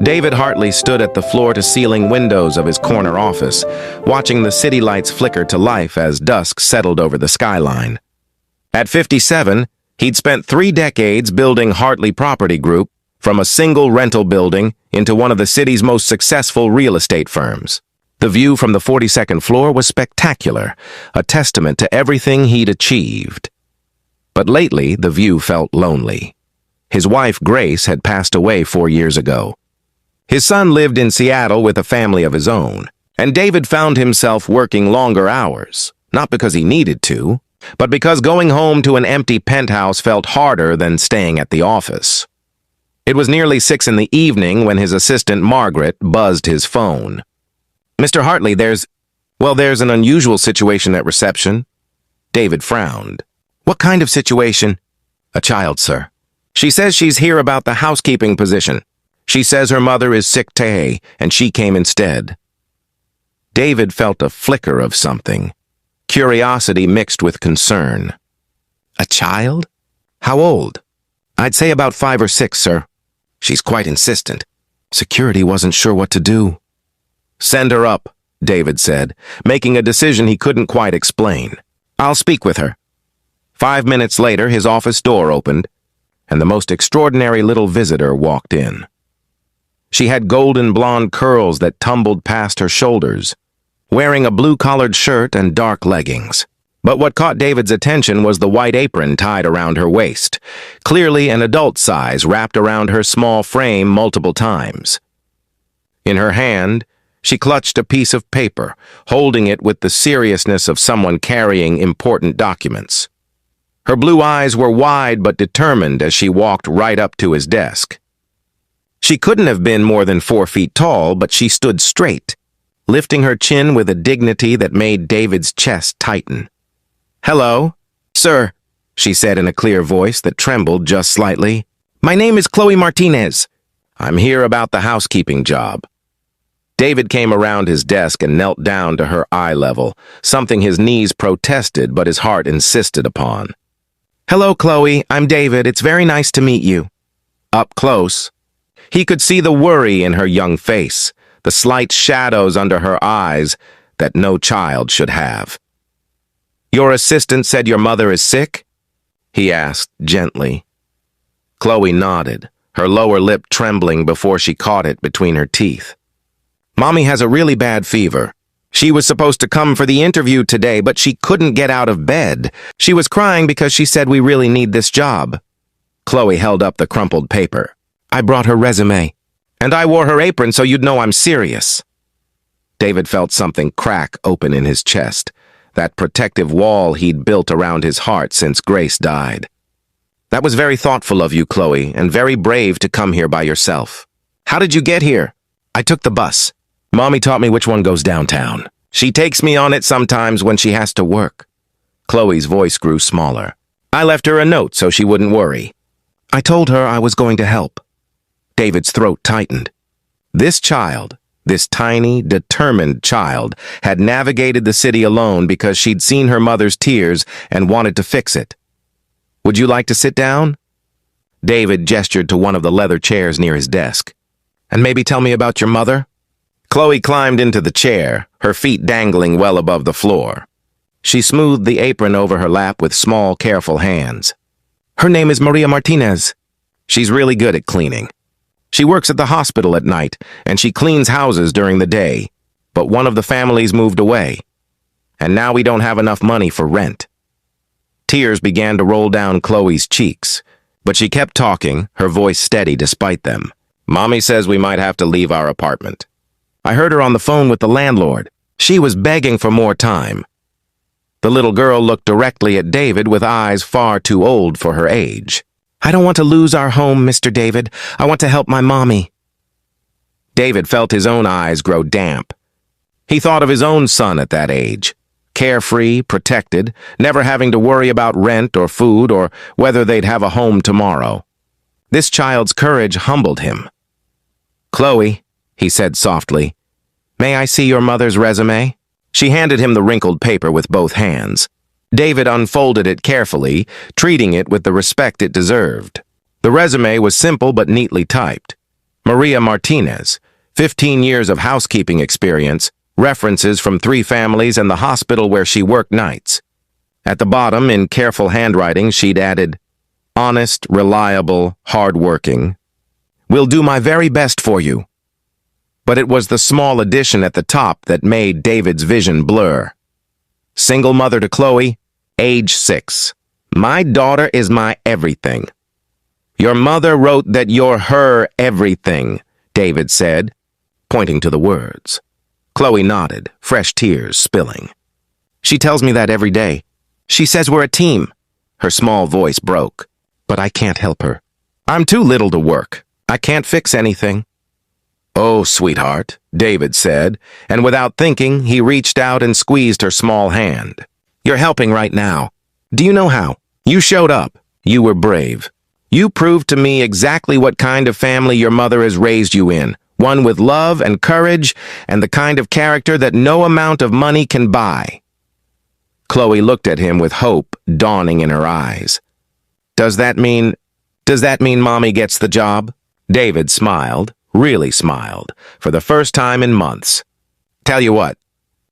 David Hartley stood at the floor-to-ceiling windows of his corner office, watching the city lights flicker to life as dusk settled over the skyline. At 57, he'd spent 3 decades building Hartley Property Group from a single rental building into one of the city's most successful real estate firms. The view from the 42nd floor was spectacular, a testament to everything he'd achieved. But lately, the view felt lonely. His wife, Grace, had passed away 4 years ago. His son lived in Seattle with a family of his own, and David found himself working longer hours, not because he needed to, but because going home to an empty penthouse felt harder than staying at the office. It was nearly 6 in the evening when his assistant, Margaret, buzzed his phone. "Mr. Hartley, there's an unusual situation at reception." David frowned. "What kind of situation?" "A child, sir. She says she's here about the housekeeping position. She says her mother is sick today, and she came instead." David felt a flicker of something, curiosity mixed with concern. "A child? How old?" "I'd say about 5 or 6, sir. She's quite insistent. Security wasn't sure what to do." "Send her up," David said, making a decision he couldn't quite explain. "I'll speak with her." 5 minutes later, his office door opened, and the most extraordinary little visitor walked in. She had golden blonde curls that tumbled past her shoulders, wearing a blue-collared shirt and dark leggings. But what caught David's attention was the white apron tied around her waist, clearly an adult size wrapped around her small frame multiple times. In her hand, she clutched a piece of paper, holding it with the seriousness of someone carrying important documents. Her blue eyes were wide but determined as she walked right up to his desk. She couldn't have been more than 4 feet tall, but she stood straight, lifting her chin with a dignity that made David's chest tighten. "Hello, sir," she said in a clear voice that trembled just slightly. "My name is Chloe Martinez. I'm here about the housekeeping job." David came around his desk and knelt down to her eye level, something his knees protested but his heart insisted upon. "Hello, Chloe. I'm David. It's very nice to meet you." Up close, he could see the worry in her young face, the slight shadows under her eyes that no child should have. "Your assistant said your mother is sick?" he asked gently. Chloe nodded, her lower lip trembling before she caught it between her teeth. "Mommy has a really bad fever. She was supposed to come for the interview today, but she couldn't get out of bed. She was crying because she said we really need this job." Chloe held up the crumpled paper. "I brought her resume, and I wore her apron so you'd know I'm serious." David felt something crack open in his chest, that protective wall he'd built around his heart since Grace died. "That was very thoughtful of you, Chloe, and very brave to come here by yourself. How did you get here?" "I took the bus. Mommy taught me which one goes downtown. She takes me on it sometimes when she has to work." Chloe's voice grew smaller. "I left her a note so she wouldn't worry. I told her I was going to help." David's throat tightened. This child, this tiny, determined child, had navigated the city alone because she'd seen her mother's tears and wanted to fix it. "Would you like to sit down?" David gestured to one of the leather chairs near his desk. "And maybe tell me about your mother?" Chloe climbed into the chair, her feet dangling well above the floor. She smoothed the apron over her lap with small, careful hands. "Her name is Maria Martinez. She's really good at cleaning. She works at the hospital at night, and she cleans houses during the day. But one of the families moved away, and now we don't have enough money for rent." Tears began to roll down Chloe's cheeks, but she kept talking, her voice steady despite them. "Mommy says we might have to leave our apartment. I heard her on the phone with the landlord. She was begging for more time." The little girl looked directly at David with eyes far too old for her age. "I don't want to lose our home, Mr. David. I want to help my mommy." David felt his own eyes grow damp. He thought of his own son at that age, carefree, protected, never having to worry about rent or food or whether they'd have a home tomorrow. This child's courage humbled him. "Chloe," he said softly, "may I see your mother's resume?" She handed him the wrinkled paper with both hands. David unfolded it carefully, treating it with the respect it deserved. The resume was simple but neatly typed. Maria Martinez, 15 years of housekeeping experience, references from 3 families and the hospital where she worked nights. At the bottom, in careful handwriting, she'd added, honest, reliable, hard-working. Will do my very best for you. But it was the small addition at the top that made David's vision blur. Single mother to Chloe, age 6. My daughter is my everything. Your mother wrote that you're her everything, David said, pointing to the words. Chloe nodded, fresh tears spilling. She tells me that every day. She says we're a team. Her small voice broke. But I can't help her. I'm too little to work. I can't fix anything. Oh, sweetheart, David said, and without thinking, he reached out and squeezed her small hand. You're helping right now. Do you know how? You showed up. You were brave. You proved to me exactly what kind of family your mother has raised you in. One with love and courage and the kind of character that no amount of money can buy. Chloe looked at him with hope dawning in her eyes. Does that mean Mommy gets the job? David smiled, really smiled, for the first time in months. Tell you what,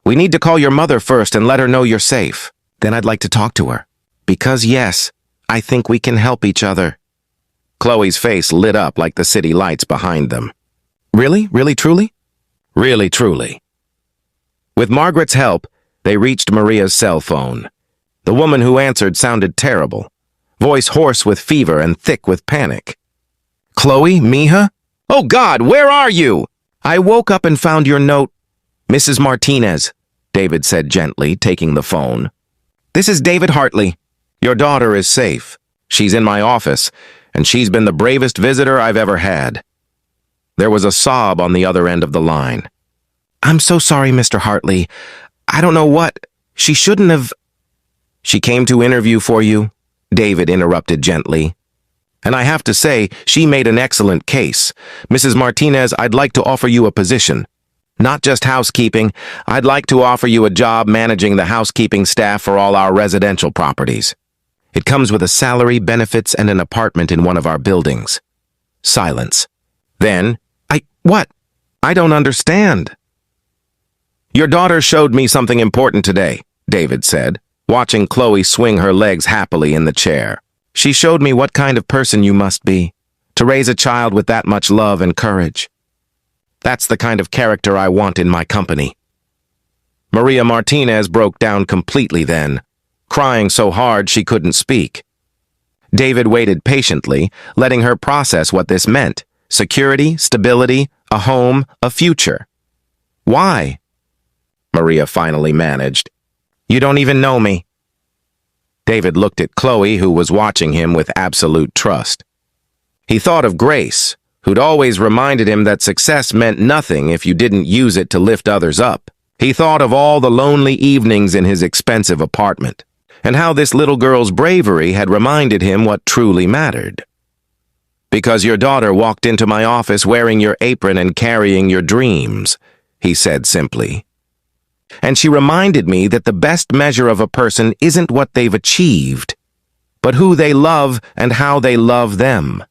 we need to call your mother first and let her know you're safe. Then I'd like to talk to her. Because yes, I think we can help each other. Chloe's face lit up like the city lights behind them. Really? Really, truly? Really, truly. With Margaret's help, they reached Maria's cell phone. The woman who answered sounded terrible, voice hoarse with fever and thick with panic. Chloe, Mija? Oh God, where are you? I woke up and found your note. Mrs. Martinez, David said gently, taking the phone. This is David Hartley. Your daughter is safe. She's in my office, and she's been the bravest visitor I've ever had. There was a sob on the other end of the line. I'm so sorry, Mr. Hartley. I don't know what. She shouldn't have. She came to interview for you, David interrupted gently. And I have to say, she made an excellent case. Mrs. Martinez, I'd like to offer you a position. Not just housekeeping, I'd like to offer you a job managing the housekeeping staff for all our residential properties. It comes with a salary, benefits, and an apartment in one of our buildings. Silence. Then, what? I don't understand. Your daughter showed me something important today, David said, watching Chloe swing her legs happily in the chair. She showed me what kind of person you must be, to raise a child with that much love and courage. That's the kind of character I want in my company. Maria Martinez broke down completely then, crying so hard she couldn't speak. David waited patiently, letting her process what this meant. Security, stability, a home, a future. Why? Maria finally managed. You don't even know me. David looked at Chloe, who was watching him with absolute trust. He thought of Grace, who'd always reminded him that success meant nothing if you didn't use it to lift others up. He thought of all the lonely evenings in his expensive apartment, and how this little girl's bravery had reminded him what truly mattered. Because your daughter walked into my office wearing your apron and carrying your dreams, he said simply. And she reminded me that the best measure of a person isn't what they've achieved, but who they love and how they love them.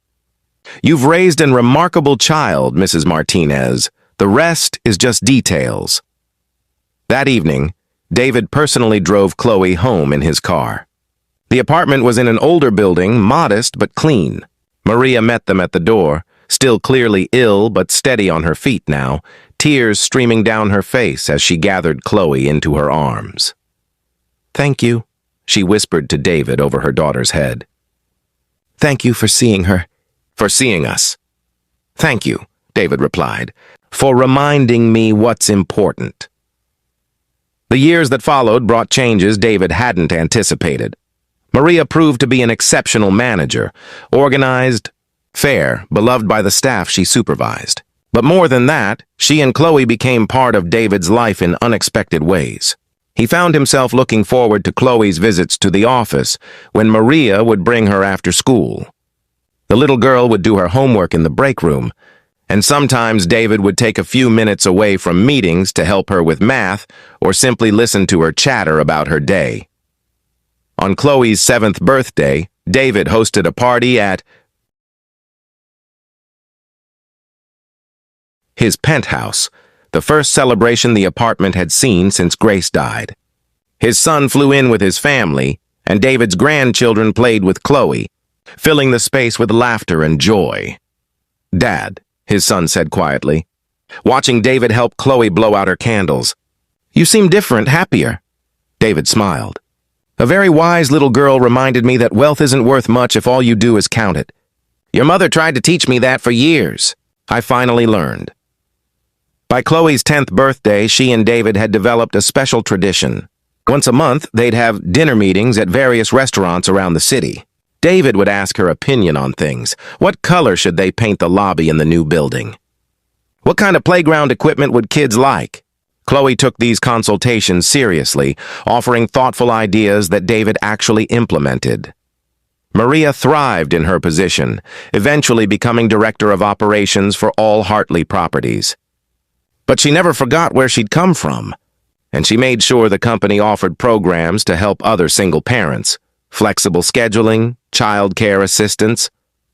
You've raised a remarkable child, Mrs. Martinez. The rest is just details. That evening, David personally drove Chloe home in his car. The apartment was in an older building, modest but clean. Maria met them at the door, still clearly ill but steady on her feet now, tears streaming down her face as she gathered Chloe into her arms. Thank you, she whispered to David over her daughter's head. Thank you for seeing her, for seeing us. Thank you, David replied, for reminding me what's important. The years that followed brought changes David hadn't anticipated. Maria proved to be an exceptional manager, organized, fair, beloved by the staff she supervised. But more than that, she and Chloe became part of David's life in unexpected ways. He found himself looking forward to Chloe's visits to the office when Maria would bring her after school. The little girl would do her homework in the break room, and sometimes David would take a few minutes away from meetings to help her with math or simply listen to her chatter about her day. On Chloe's 7th birthday, David hosted a party at his penthouse, the first celebration the apartment had seen since Grace died. His son flew in with his family, and David's grandchildren played with Chloe, filling the space with laughter and joy. "Dad," his son said quietly, watching David help Chloe blow out her candles. "You seem different, happier." David smiled. "A very wise little girl reminded me that wealth isn't worth much if all you do is count it. Your mother tried to teach me that for years. I finally learned." By Chloe's 10th birthday, she and David had developed a special tradition. Once a month, they'd have dinner meetings at various restaurants around the city. David would ask her opinion on things. What color should they paint the lobby in the new building? What kind of playground equipment would kids like? Chloe took these consultations seriously, offering thoughtful ideas that David actually implemented. Maria thrived in her position, eventually becoming director of operations for all Hartley properties. But she never forgot where she'd come from, and she made sure the company offered programs to help other single parents, flexible scheduling, child care assistance,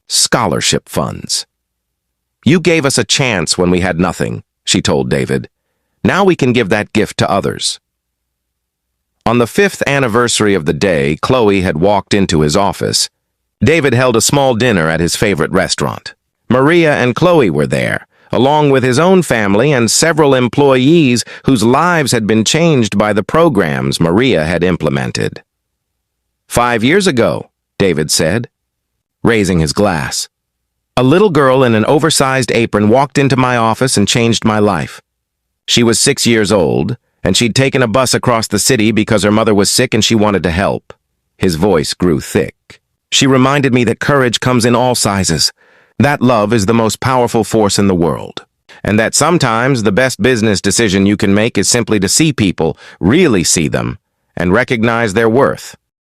scholarship funds. "You gave us a chance when we had nothing," she told David. "Now we can give that gift to others." On the 5th anniversary of the day Chloe had walked into his office, David held a small dinner at his favorite restaurant. Maria and Chloe were there, along with his own family and several employees whose lives had been changed by the programs Maria had implemented. "5 years ago," David said, raising his glass, "a little girl in an oversized apron walked into my office and changed my life. She was 6 years old, and she'd taken a bus across the city because her mother was sick and she wanted to help." His voice grew thick. "She reminded me that courage comes in all sizes, that love is the most powerful force in the world, and that sometimes the best business decision you can make is simply to see people, really see them, and recognize their worth."